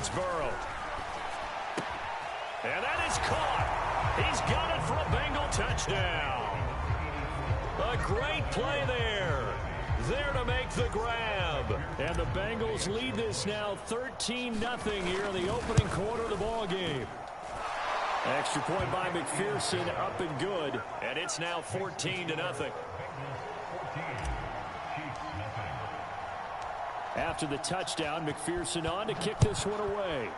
it's Burrow. And that is caught. He's got it for a Bengal touchdown. A great play there. There to make the grab. And the Bengals lead this now 13-0 here in the opening quarter of the ball game. Extra point by McPherson, up and good. And it's now 14-0. After the touchdown, McPherson on to kick this one away.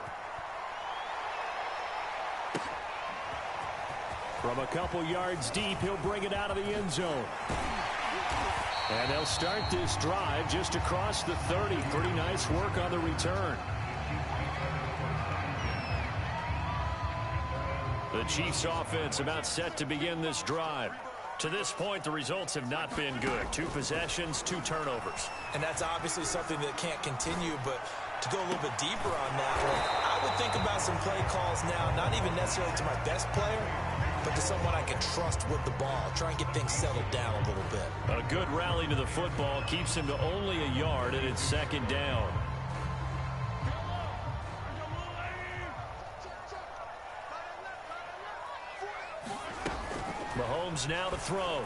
From a couple yards deep, he'll bring it out of the end zone. And they'll start this drive just across the 30. Pretty nice work on the return. The Chiefs offense about set to begin this drive. To this point, the results have not been good. 2 possessions, 2 turnovers. And that's obviously something that can't continue, but to go a little bit deeper on that one, I would think about some play calls now, not even necessarily to my best player, but to someone I can trust with the ball. Try and get things settled down a little bit. A good rally to the football keeps him to only a yard, and it's second down. Mahomes now to throw.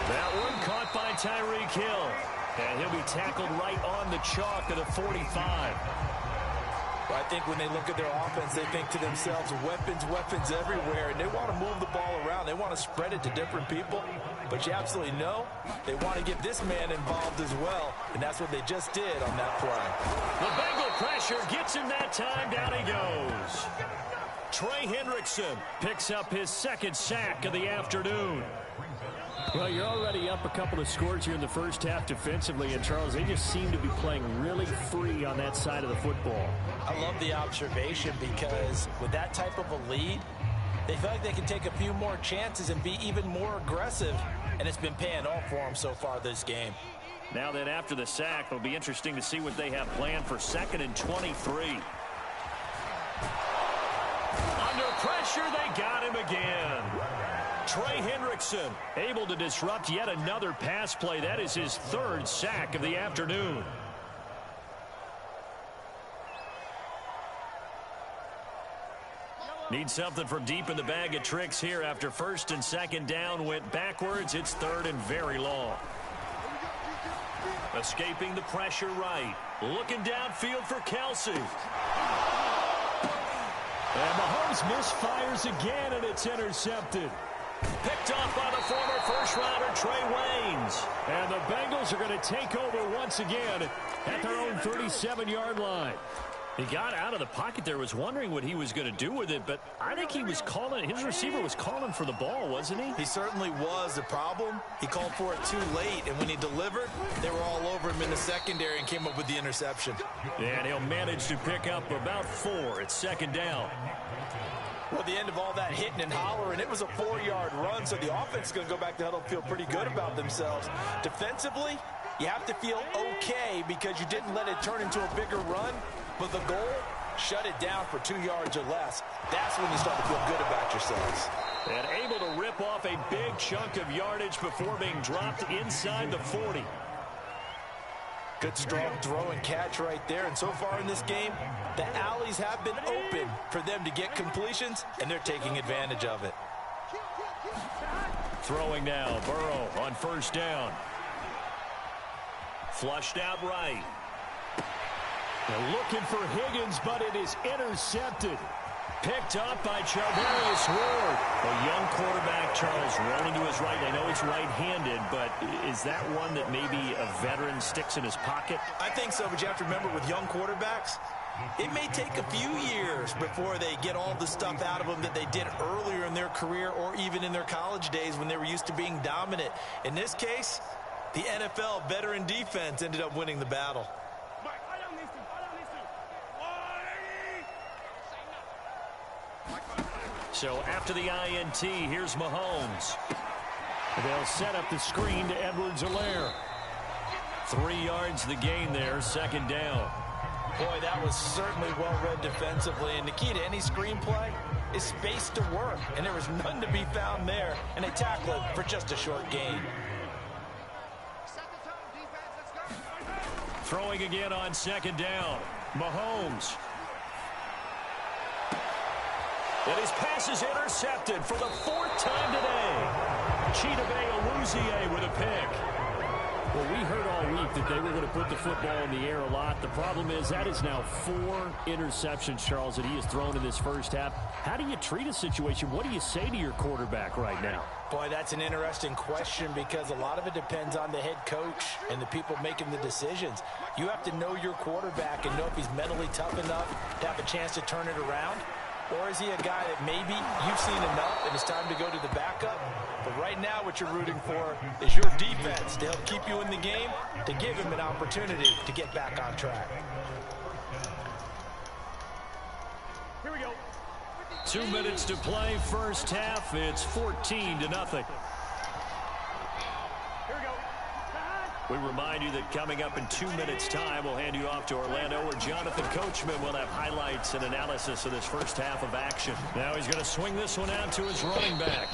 That one caught by Tyreek Hill. And he'll be tackled right on the chalk of the 45. I think when they look at their offense, they think to themselves, weapons, weapons everywhere, and they want to move the ball around. They want to spread it to different people, but you absolutely know they want to get this man involved as well, and that's what they just did on that play. The Bengal pressure gets him that time. Down he goes. Trey Hendrickson picks up his second sack of the afternoon. Well, you're already up a couple of scores here in the first half defensively, and Charles, they just seem to be playing really free on that side of the football. I love the observation because with that type of a lead, they feel like they can take a few more chances and be even more aggressive, and it's been paying off for them so far this game. Now then, after the sack, it'll be interesting to see what they have planned for 2nd and 23. Under pressure, they got him again. Trey Hendrickson able to disrupt yet another pass play. That is his 3rd sack of the afternoon. Need something from deep in the bag of tricks here after 1st and 2nd down went backwards. It's 3rd and very long. Escaping the pressure right. Looking downfield for Kelsey. And Mahomes misfires again, and it's intercepted. Picked off by the former first-rounder Trey Waynes. And the Bengals are going to take over once again at their own 37-yard line. He got out of the pocket there, was wondering what he was going to do with it, but I think he was calling, his receiver was calling for the ball, wasn't he? He certainly was. The problem, he called for it too late, and when he delivered, they were all over him in the secondary and came up with the interception. And he'll manage to pick up about 4. It's 2nd down. Well, at the end of all that hitting and hollering, it was a 4-yard run, so the offense is going to go back to huddle and feel pretty good about themselves. Defensively, you have to feel okay because you didn't let it turn into a bigger run, but the goal, shut it down for 2 yards or less. That's when you start to feel good about yourselves. And able to rip off a big chunk of yardage before being dropped inside the 40. Good strong throw and catch right there. And so far in this game, the alleys have been open for them to get completions, and they're taking advantage of it. Throwing now, Burrow on 1st down. Flushed out right. They're looking for Higgins, but it is intercepted. Picked up by Charvarius Ward. A young quarterback, Charles, rolling to his right. I know he's right-handed, but is that one that maybe a veteran sticks in his pocket? I think so, but you have to remember with young quarterbacks, it may take a few years before they get all the stuff out of them that they did earlier in their career or even in their college days when they were used to being dominant. In this case, the NFL veteran defense ended up winning the battle. So after the INT, here's Mahomes. They'll set up the screen to Edwards-Helaire. 3 yards the gain there, 2nd down. Boy, that was certainly well-read defensively, and the key to any screenplay is space to work, and there was none to be found there, and they tackle it for just a short gain. Throwing again on second down. Mahomes. And his pass is intercepted for the 4th time today. Chidobe Awuzie with a pick. Well, we heard all week that they were going to put the football in the air a lot. The problem is that is now 4 interceptions, Charles, that he has thrown in this first half. How do you treat a situation? What do you say to your quarterback right now? Boy, that's an interesting question because a lot of it depends on the head coach and the people making the decisions. You have to know your quarterback and know if he's mentally tough enough to have a chance to turn it around. Or is he a guy that maybe you've seen enough and it's time to go to the backup? But right now what you're rooting for is your defense to help keep you in the game, to give him an opportunity to get back on track. Here we go. 2 minutes to play, first half. It's 14-0. We remind you that coming up in 2 minutes' time, we'll hand you off to Orlando, where Jonathan Coachman will have highlights and analysis of this first half of action. Now he's going to swing this one out to his running back.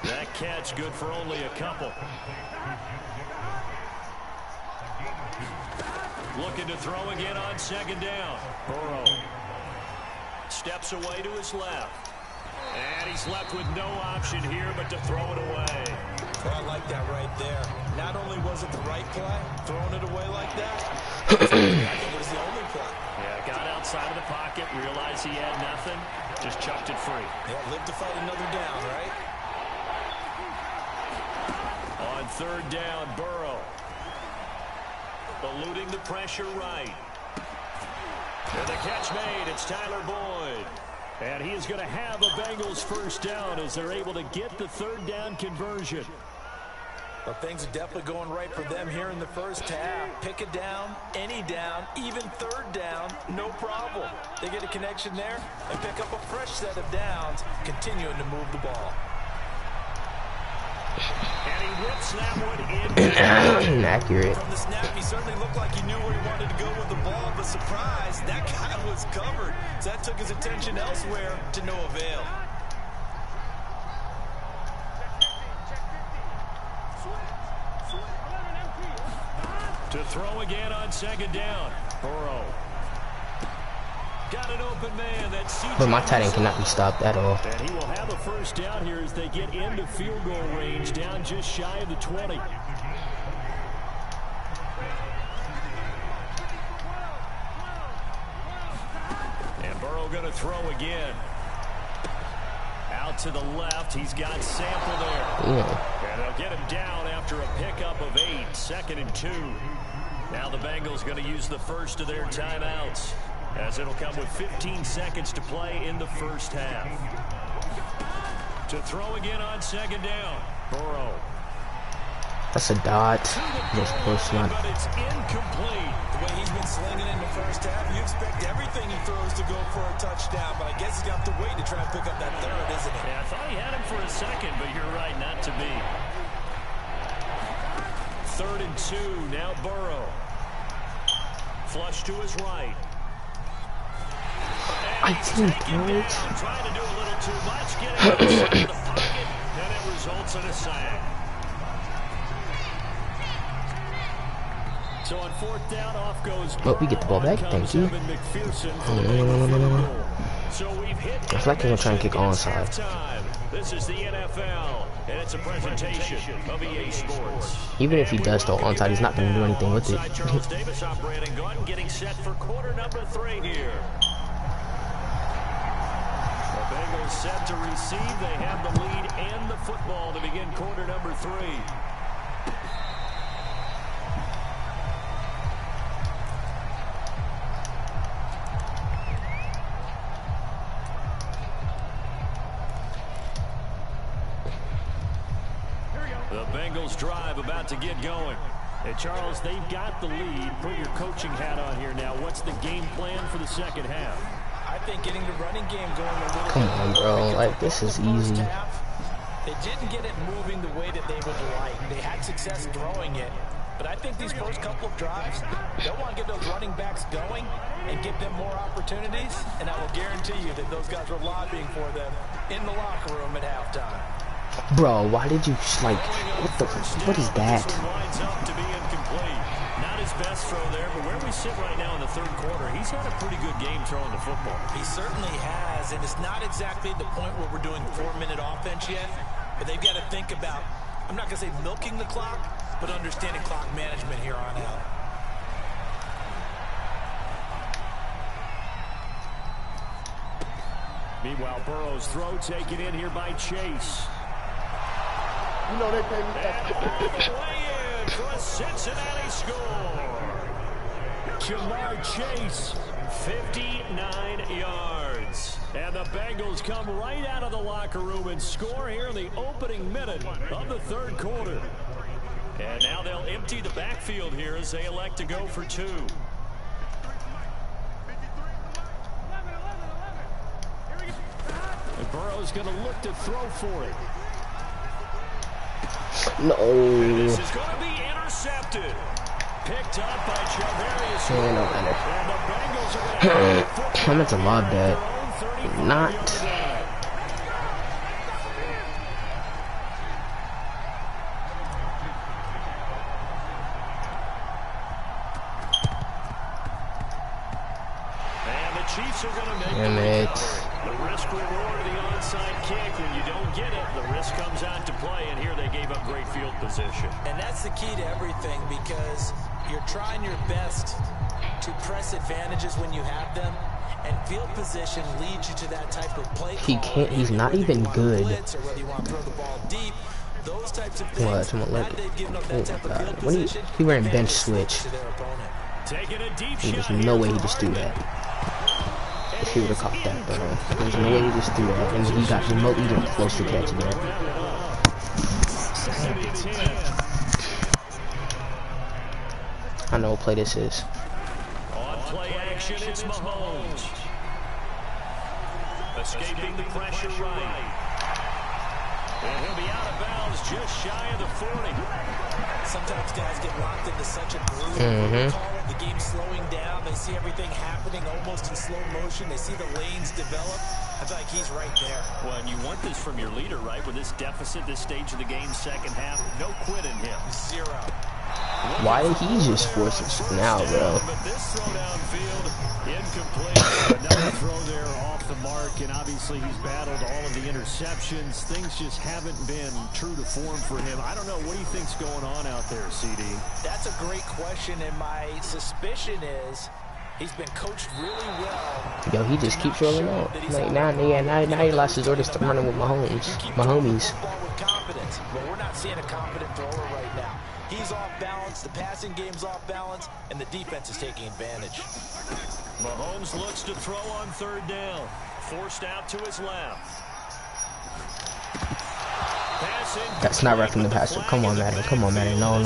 That catch good for only a couple. Looking to throw again on second down. Burrow steps away to his left. And he's left with no option here but to throw it away. Well, I like that right there. Not only was it the right play, throwing it away like that, I think it was the only play. Yeah, got outside of the pocket, realized he had nothing, just chucked it free. Yeah, live to fight another down, right? On third down, Burrow. Eluding the pressure right. And the catch made, it's Tyler Boyd. And he is going to have a Bengals first down as they're able to get the third down conversion. Well, things are definitely going right for them here in the first half. Pick a down, any down, even third down, no problem. They get a connection there and pick up a fresh set of downs, continuing to move the ball. And he whips that one in. Inaccurate. From the snap, he certainly looked like he knew where he wanted to go with the ball, but surprise, that guy was covered. So that took his attention elsewhere to no avail. To throw again on second down. Burrow. Got an open man. But my tight end cannot be stopped at all. And he will have a first down here as they get into field goal range, down just shy of the 20. And Burrow going to throw again. Out to the left. He's got Sample there. Yeah. And they'll get him down after a pickup of 8. 2nd and 2. Now the Bengals going to use the first of their timeouts, as it'll come with 15 seconds to play in the first half. To throw again on second down. Burrow. That's a dot. Just close one. But it's incomplete. The way he's been slinging in the first half, you expect everything he throws to go for a touchdown, but I guess he's got to wait to try and pick up that third, isn't it? Yeah, I thought he had him for a second, but you're right, not to be. 3rd and 2, now Burrow. Flush to his right. I didn't throw it. Trying to do a little too much, getting outside of the pocket, and it results in a sack. So on 4th down, off goes. Oh, we get the ball back. Thank you. So we've hit. I feel like they're gonna try and kick onside. This is the NFL, and it's a presentation of EA Sports. Even if he does throw onside, he's not gonna do anything with it. Charles Davis operating gun, getting set for quarter number 3 here. The Bengals set to receive. They have the lead and the football to begin quarter number 3. The Bengals drive about to get going. Hey, Charles, they've got the lead. Put your coaching hat on here now. What's the game plan for the second half? I think getting the running game going a little bit. Come on, bro. Like, this is easy. They didn't get it moving the way that they would like. They had success throwing it. But I think these first couple of drives, they'll want to get those running backs going and give them more opportunities. And I will guarantee you that those guys are lobbying for them in the locker room at halftime. Bro, why did you, like, what is that? Winds up to be incomplete. Not his best throw there, but where we sit right now in the third quarter, he's had a pretty good game throwing the football. He certainly has, and it's not exactly the point where we're doing 4-minute offense yet, but they've got to think about, I'm not going to say milking the clock, but understanding clock management here on out. Meanwhile, Burrow's throw taken in here by Chase. You know they pay me And all the way in for a Cincinnati score. Jamar Chase, 59 yards. And the Bengals come right out of the locker room and score here in the opening minute of the third quarter. And now they'll empty the backfield here as they elect to go for two. And Burrow's going to look to throw for it. No. And this is going to be intercepted. Picked up by Javarius. Yeah, no matter. And the Bengals are going to have I'm at the lob that. Not. And the Chiefs are going to make Damn the it. recovery. The risk reward of the onside kick. When you don't get it, the risk comes out to play. And here they gave up great field position. And that's the key to everything, because you're trying your best to press advantages when you have them, and field position leads you to that type of play. He can't, he's not even good. Blitz or whether you want to throw the ball deep, those types of things. What? Someone let. They've given up Oh that type my of god. field When position, he ran bench advantage switch. to their opponent. Taking a deep There's shot no here way he for just threw Harden. that. If he would have caught that, bro. There's no way he just threw that. And he got remotely even close to catching that. 7-10. I know what play this is. On play action, it's Mahomes. Escaping the pressure right. And he'll be out of bounds just shy of the 40. Sometimes guys get locked into such a groove. The game's slowing down. They see everything happening almost in slow motion. They see the lanes develop. I feel like he's right there. Well, and you want this from your leader, right? With this deficit, this stage of the game, second half, no quit in him. Zero. Why did he just force it now, bro? But this throw downfield, incomplete. Another throw there off the mark, and obviously he's battled all of the interceptions. Things just haven't been true to form for him. I don't know. What do you think's going on out there, CD? That's a great question, and my suspicion is he's been coached really well. Yo, he just keeps rolling out. Like now he lost his orders to running with my homies. With confidence. Well, we're not seeing a confident thrower right now. He's off balance, the passing game's off balance, and the defense is taking advantage. Mahomes looks to throw on third down. Forced out to his left. That's not wrecking the passer. Come on, Madden. Come on, Madden. No.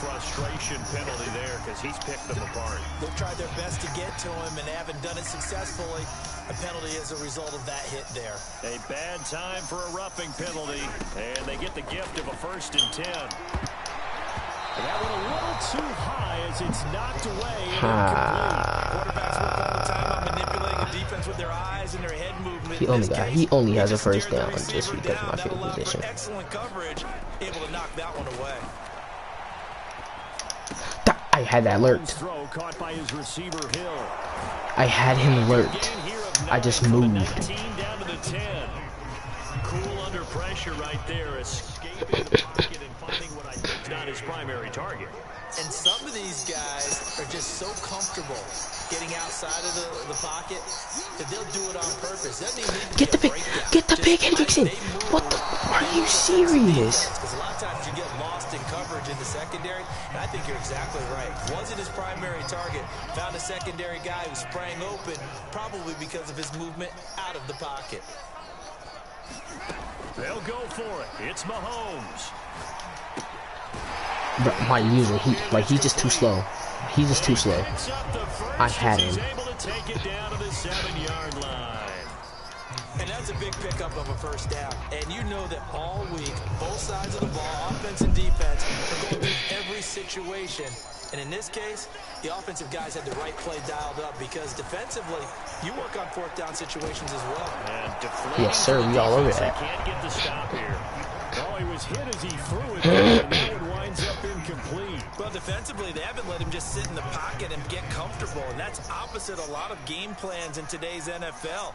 Frustration penalty there because he's picked them apart. They've tried their best to get to him and haven't done it successfully. A penalty as a result of that hit there. A bad time for a roughing penalty, and they get the gift of a 1st and 10. And that went a little too high as it's knocked away and incomplete. Quarterbacks will call the time on manipulating the defense with their eyes and their head movement. He only has a first down just because of my field position. Excellent coverage, able to knock that one away. I had that alert. Throw caught by his receiver Hill. I had him alert. I just moved. 19 down to the 10. Cool under pressure right there, escaping the pocket and finding what I think is not his primary target. And some of these guys are just so comfortable getting outside of the pocket that they'll do it on purpose. That means Get the pick, Hendrickson. What the? Are you serious? Because a lot of times you get lost in coverage in the secondary, and I think you're exactly right. Wasn't his primary target. Found a secondary guy who sprang open, probably because of his movement out of the pocket. They'll go for it. It's Mahomes. Bro, my user, he's just too slow. He's just too slow. I had him. He's able to take it down to the 7-yard line. And that's a big pickup of a first down. And you know that all week, both sides of the ball, offense and defense, are going through every situation. And in this case, the offensive guys had the right play dialed up because defensively, you work on fourth down situations as well. Yes, sir. We all over that. Can't get the stop here. Oh, he was hit as he threw it, and now it winds up incomplete. Well, defensively, they haven't let him just sit in the pocket and get comfortable, and that's opposite a lot of game plans in today's NFL.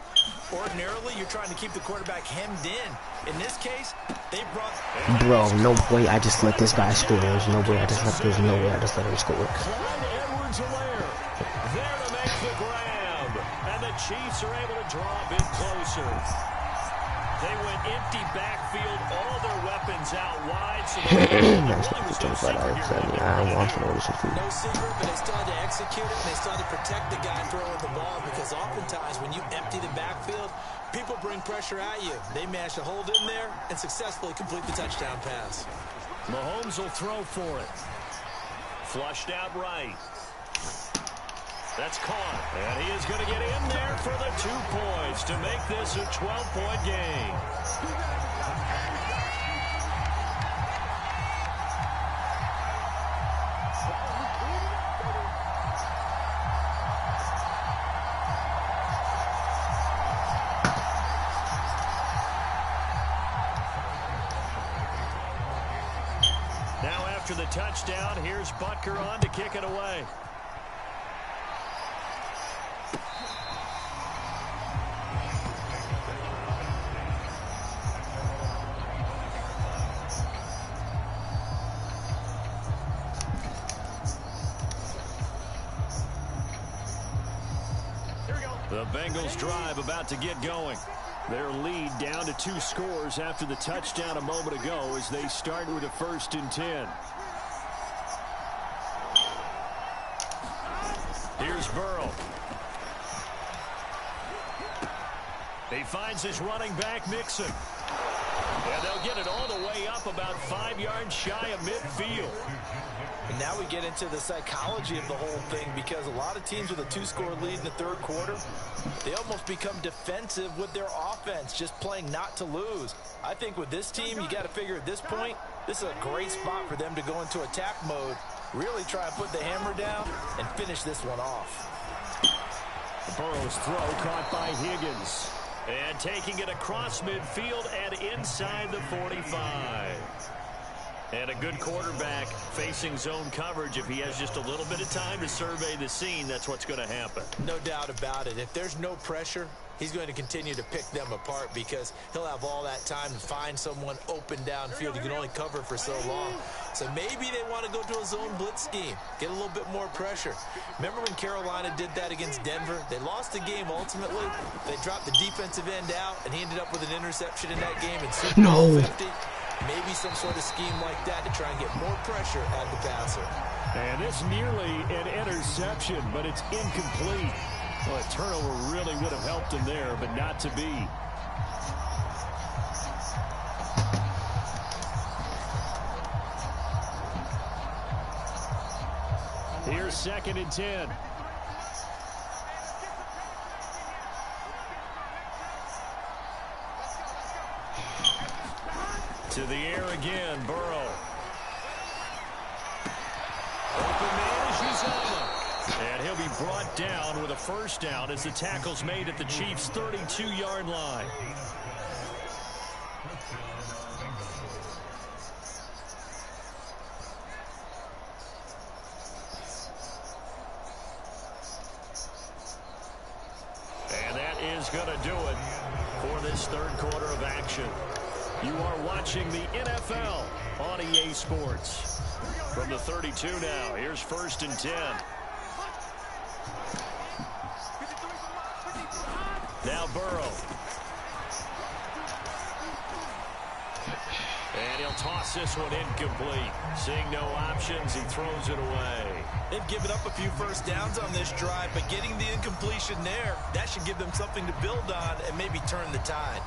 Ordinarily, you're trying to keep the quarterback hemmed in. In this case, they brought... Bro, no way I just let this guy score. There's no way I just let him score. Clyde Edwards-Helaire there to make the grab, and the Chiefs are able to draw a bit closer. They went empty backfield, all their weapons out wide. So Nice $25. I don't want to know this is food. No secret, but they still had to execute it, and they still had to protect the guy throwing the ball because oftentimes when you empty the backfield, people bring pressure at you. They managed to hold in there and successfully complete the touchdown pass. Mahomes will throw for it. Flushed out right. That's caught. And he is going to get in there for the 2 points to make this a 12-point game. Now after the touchdown, here's Butker on to kick it away. The Bengals drive about to get going. Their lead down to 2 scores after the touchdown a moment ago as they start with a 1st and 10. Here's Burrow. He finds his running back, Mixon. And they'll get it all the way up about 5 yards shy of midfield. And now we get into the psychology of the whole thing because a lot of teams with a 2-score lead in the 3rd quarter, they almost become defensive with their offense, just playing not to lose. I think with this team, you got to figure at this point, this is a great spot for them to go into attack mode, really try and put the hammer down and finish this one off. Burrow's throw caught by Higgins. And taking it across midfield and inside the 45. And a good quarterback facing zone coverage. If he has just a little bit of time to survey the scene, that's what's going to happen. No doubt about it. If there's no pressure, he's going to continue to pick them apart because he'll have all that time to find someone open downfield. He can only cover for so long. So maybe they want to go to a zone blitz scheme, get a little bit more pressure. Remember when Carolina did that against Denver? They lost the game ultimately. They dropped the defensive end out, and he ended up with an interception in that game in Super Bowl 50. Maybe some sort of scheme like that to try and get more pressure at the passer. And it's nearly an interception, but it's incomplete. Well, a turnover really would have helped him there, but not to be. Here's 2nd and 10. To the air again, Burrow. Open man is Uzomah. And he'll be brought down with a 1st down as the tackle's made at the Chiefs' 32-yard line. And that is going to do it for this 3rd quarter of action. You are watching the NFL on EA Sports. From the 32 now, here's 1st and 10. Now Burrow. And he'll toss this one incomplete. Seeing no options, he throws it away. They've given up a few 1st downs on this drive, but getting the incompletion there, that should give them something to build on and maybe turn the tide.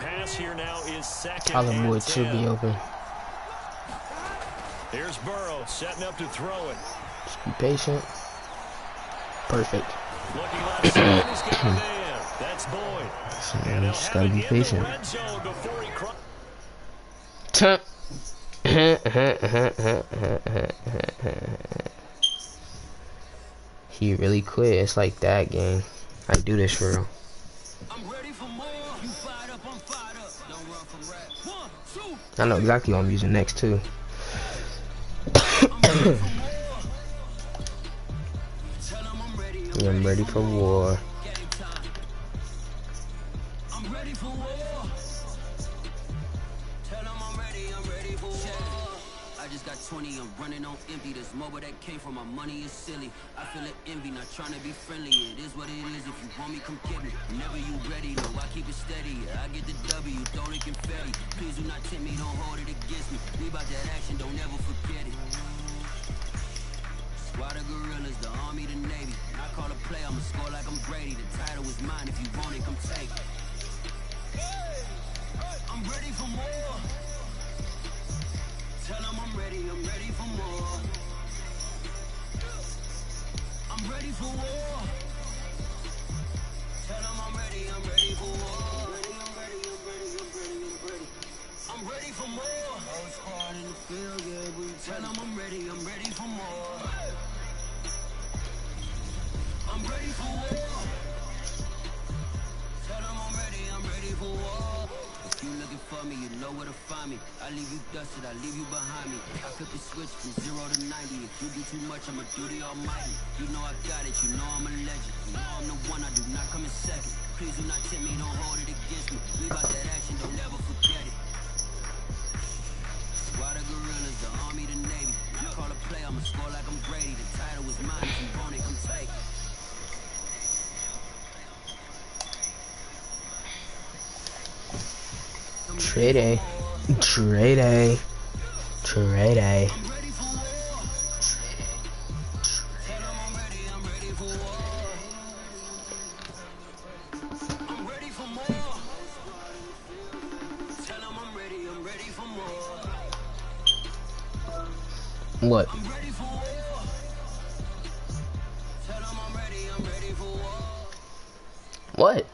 pass here now is second Tyler and Boyd should 10. be open. Here's Burrow setting up to throw it. Just be patient. Perfect. Looking left side, he's got a man. That's Boyd. So And you he'll just have gotta it be in patient. the red zone before he He really quit. It's like that game. I do this for real. I know exactly what I'm using next too. Yeah, I'm ready for war. I'm running on empty. This mobile that came from my money is silly. I feel it envy, not trying to be friendly. It is what it is. If you want me, come get me. Whenever you ready, no, I keep it steady. I get the W, throw it confetti. Please do not tempt me, don't hold it against me. We about that action, don't ever forget it. Squad of gorillas, the army, the navy. I call a play, I'ma score like I'm Brady. The title is mine. If you want it, come take it. I'm ready for more. Tell them I'm ready for more. I'm ready for war. Tell them I'm ready for war. I'm ready for more. Whole squad in the field, yeah, we tell them I'm ready for more. I'm ready for war. Tell them I'm ready for war. If you looking for me, you know where to find me. I leave you dusted, I leave you behind me. I flip the switch from 0 to 90. If you do too much, I'ma do the almighty. You know I got it, you know I'm a legend. You know I'm the one, I do not come in second. Please do not tempt me, don't hold it against me. We about that action, don't ever forget it. Squad of gorillas, the army, the navy. I call a play, I'ma score like I'm Brady. The title is mine, if you want it, come take it. Trade. What? What?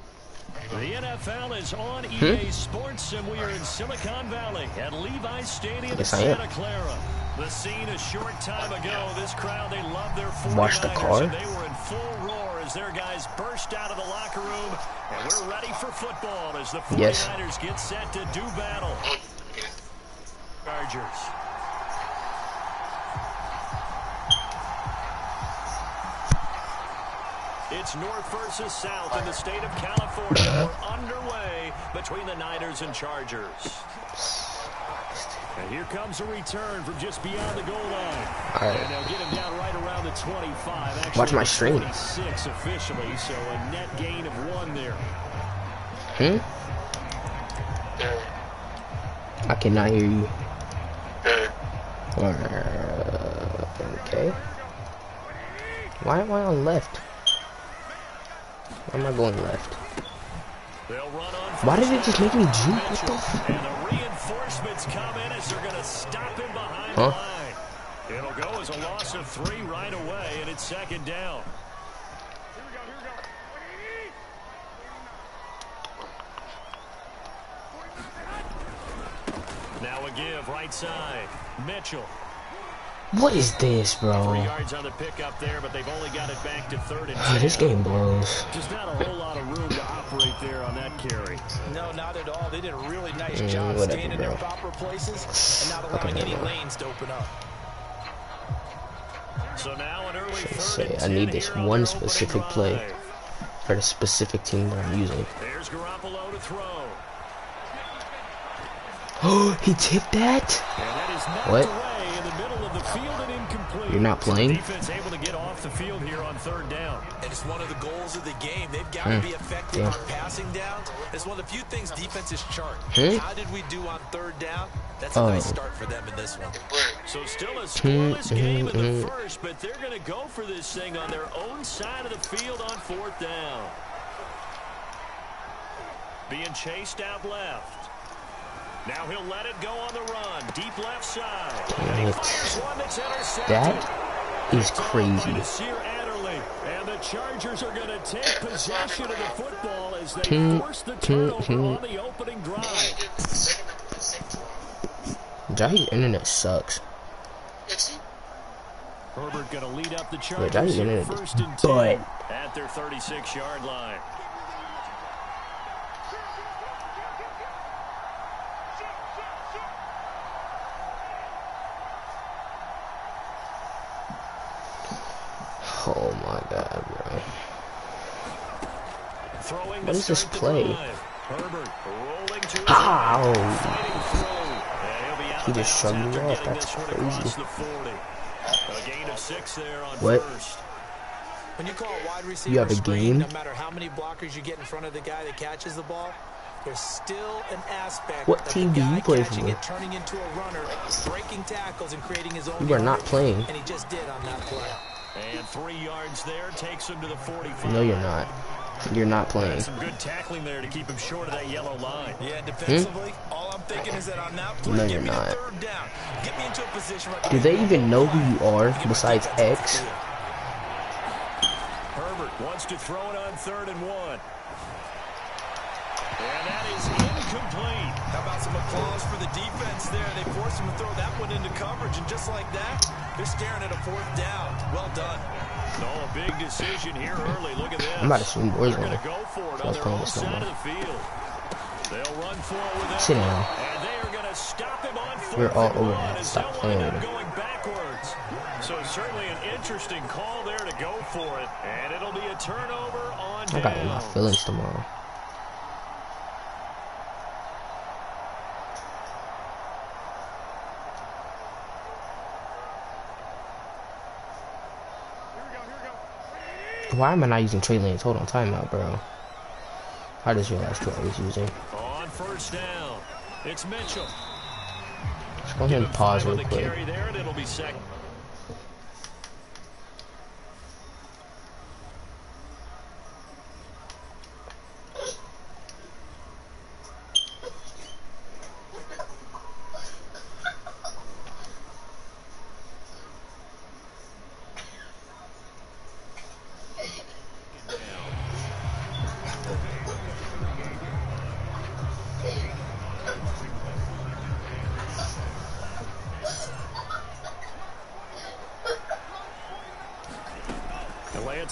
The NFL is on EA Sports, and we are in Silicon Valley at Levi's Stadium in Santa Clara. The scene a short time ago. This crowd, they love their 49ers, and they were in full roar as their guys burst out of the locker room. And we're ready for football as the 49ers get set to do battle. Chargers. It's North versus South in the state of California. We're underway between the Niners and Chargers. And here comes a return from just beyond the goal line. And they'll get him down right around the 25. Actually, watch my stream. 26 officially, so a net gain of 1 there. I cannot hear you. Okay. Why am I on left? Why am I going left? Why did it just make me juke? What the f? And the reinforcements come in as they're going to stop him behind the line. It'll go as a loss of 3 right away, and it's second down. Now a give, right side. Mitchell. What is this, bro? 3 yards on the pickup there, but they've only got it back to 3rd and 10. This game blows. Just not a whole lot of room to operate there on that carry. No, not at all. They did a really nice job staying in their proper places and not allowing any lanes to open up. So now an early 3rd and 10. I need this one specific play for the specific team that I'm using. There's Garoppolo to throw. Oh, he tipped that? And that is knocked What? away in the middle of the field and incomplete. You're not playing? Defense able to get off the field here on 3rd down. And it's one of the goals of the game. They've got to be effective on passing downs. It's one of the few things defenses chart. How did we do on 3rd down? That's a nice start for them in this one. So still a scoreless game in the first, but they're going to go for this thing on their own side of the field on 4th down. being chased out left. Now he'll let it go on the run. Deep left side. And he fires one that's intercepted. That is crazy. And the Chargers are going to take possession of the football as they force the turnover on the opening drive. Jahi's internet sucks. Herbert going to lead up the Chargers here first and 10 at their 36-yard line. Oh my God, bro. What is this play? Ow! He just shrugged me off. That's crazy. What? When you call a wide receiver, you have a game? No matter how many blockers you get in front of the guy that catches the ball, there's still an aspect what team do you play for? It, turning into a runner, breaking tackles and creating his own. You are not playing. And he just did on that play. And 3 yards there takes him to the 45. No, you're not. You're not playing. Some good tackling there to keep him short of that yellow line. Yeah, defensively, all I'm thinking is that on that play, no, give me not. the third down. Get me into a position where do they even know who you are besides X? Herbert wants to throw it on 3rd and 1. And that is incomplete. How about some applause for the defense there? They forced him to throw that one into coverage, and just like that, they're staring at a 4th down. Well done. Oh, a big decision here early. Look at this. I'm about to shoot boys They're on. going to go for it on their own side of the field. They'll run for it with that. Sit down. And they are going to stop him on 4th We're all and over 1 that. as Stop they'll playing wind with up him. going backwards. So certainly an interesting call there to go for it. And it'll be a turnover on I got my downs. feelings tomorrow. Why am I not using Trey Lance? Hold on, timeout, bro. I just realized who I was using. On 1st down, it's Mitchell. Let's go ahead and pause real quick. Carry there, and it'll be second.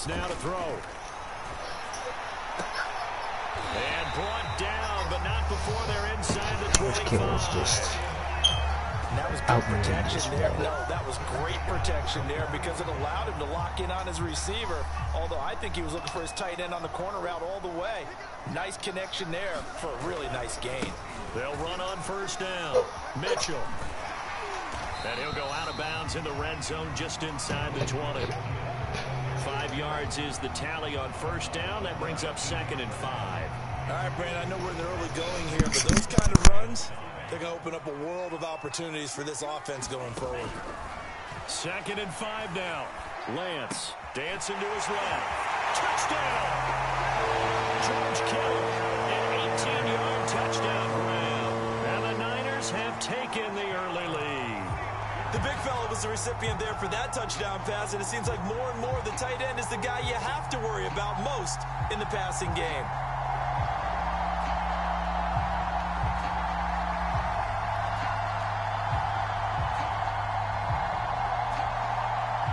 Now to throw. And brought down, but not before they're inside the 25. This kid was just that was good protection there. No, that was great protection there because it allowed him to lock in on his receiver. Although I think he was looking for his tight end on the corner route all the way. Nice connection there for a really nice gain. They'll run on 1st down. Mitchell. And he'll go out of bounds in the red zone just inside the 20. 5 yards is the tally on 1st down. That brings up 2nd and 5. All right, Brandon, I know we're in the early going here, but those kind of runs, they're going to open up a world of opportunities for this offense going forward. 2nd and 5 now. Lance dancing to his left. Touchdown! George Kittle, an 18-yard touchdown grab. And the Niners have taken the early lead. The big fella was the recipient there for that touchdown pass, and it seems like more and more the tight end is the guy you have to worry about most in the passing game.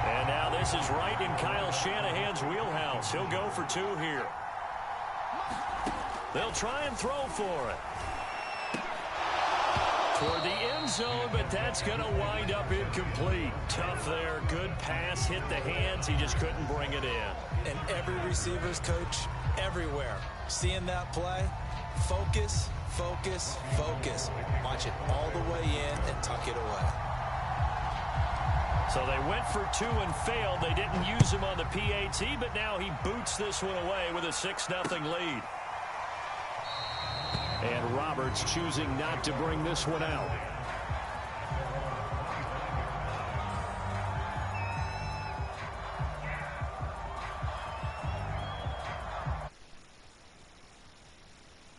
And now this is right in Kyle Shanahan's wheelhouse. He'll go for 2 here. They'll try and throw for it. Toward the end zone, but that's going to wind up incomplete. Tough there. Good pass. Hit the hands. He just couldn't bring it in. And every receiver's coach everywhere. Seeing that play, focus, focus, focus. Watch it all the way in and tuck it away. So they went for 2 and failed. They didn't use him on the PAT, but now he boots this one away with a 6-0 lead. And Roberts choosing not to bring this one out.